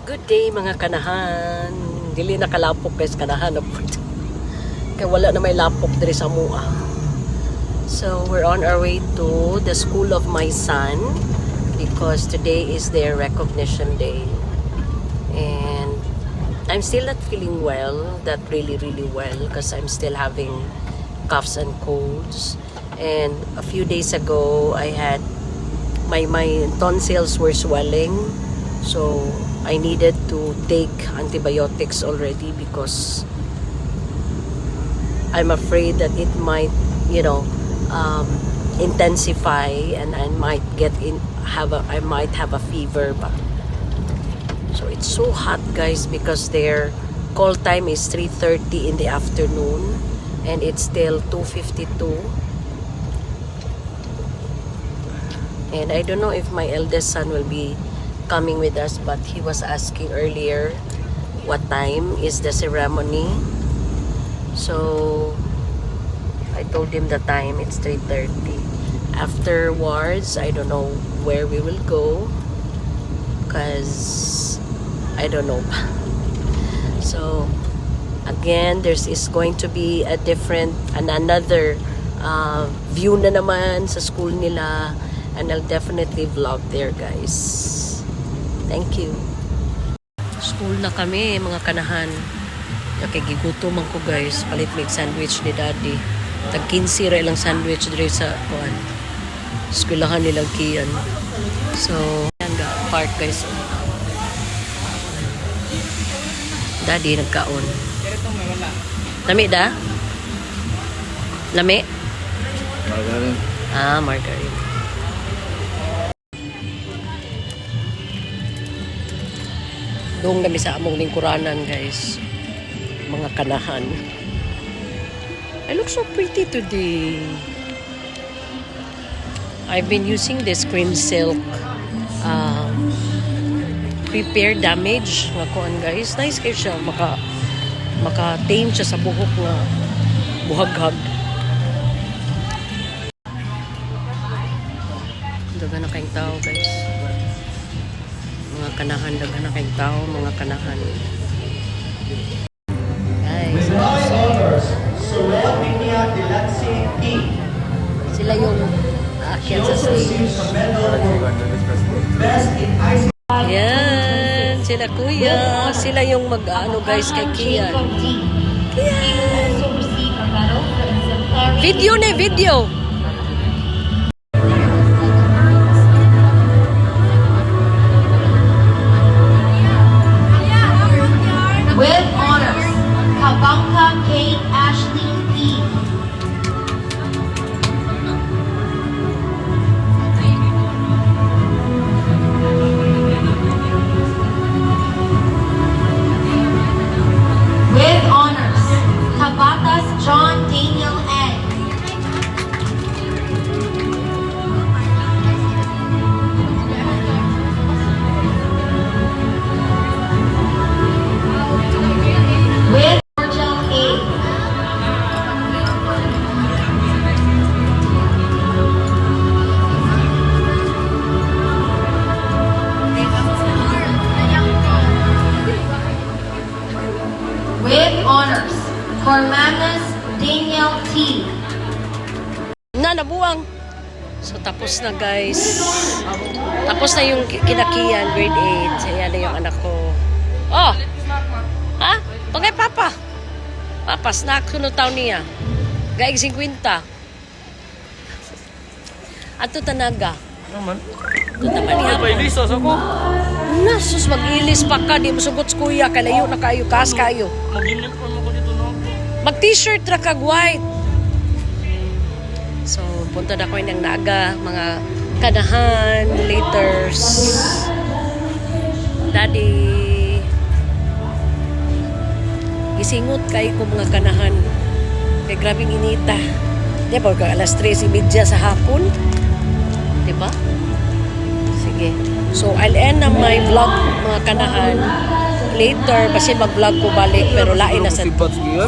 Good day mga kanahan. Dili nakalapok guys kanahan. Kaya wala na may lapok diri sa mua. So we're on our way to the school of my son because today is their recognition day. And I'm still not feeling well, that really well, because I'm still having coughs and colds. And a few days ago I had my tonsils were swelling. So I needed to take antibiotics already because I'm afraid that it might, intensify and I might I might have a fever. But so it's so hot, guys, because their call time is 3:30 in the afternoon and it's still 2:52. And I don't know if my eldest son will be coming with us, but he was asking earlier what time is the ceremony. So I told him the time, it's 3:30. Afterwards, I don't know where we will go because I don't know. So again, is going to be a different another view na naman sa school nila, and I'll definitely vlog there, guys. Thank you. School na kami, mga kanahan. Okay, gigutom ko, guys. Palit mig sandwich ni Daddy. Tag 15 ra ilang sandwich dire sa kuan. Eskwelahan nilang Kian. So, yan ga park, guys. Daddy nagkaon. Lami da? Lami? Margarine. Ah, margarine. Doon kami sa among lingkuranan, guys. Mga kanahan. I look so pretty today. I've been using this cream silk Prepare Damage nga kuan, guys. Nice kayo siya. Maka-tame siya sa buhok nga buhaghag. Daga na kayong tao, guys. Mga kanahan, daga na kayong tao, mga kanahan. Guys, sila yung aakyat sa stage. Yan, sila kuya. Sila yung mag-ano, guys, kay Kian. Kian! Video na, video! With honors, Kabangka Kate Ashley P. With honors, Kabatas John Daniel N. With Virgil A. With honors, Cormanus Daniel T. Nabuang. So, tapos na, guys. Tapos na yung kinakian, grade 8. So, yan na yung anak ko. Oh! Ha? Pagay, papa. Papa, snack ko no taon niya. Gaig 50. Ato tanaga. Naman. Ito naman niya. Pailisas ako. Nasus, mag-ilis pa ka. Di mo sugot sa kuya. Kalayo na kayo. Kas kayo. Mag-inip ko mo ko dito na ako. Mag-t-shirt ra kag white. So, punta na ko ng naga, mga kanahan, laters. Daddy. Gisingot kay ko mga kanahan. Kay grabing inita. Di ba, alas 3:30 sa hapon? Di ba? Sige. So, I'll end na my vlog, mga kanahan. Later, kasi mag-vlog ko balik, pero lain na sa Si Pats Gear.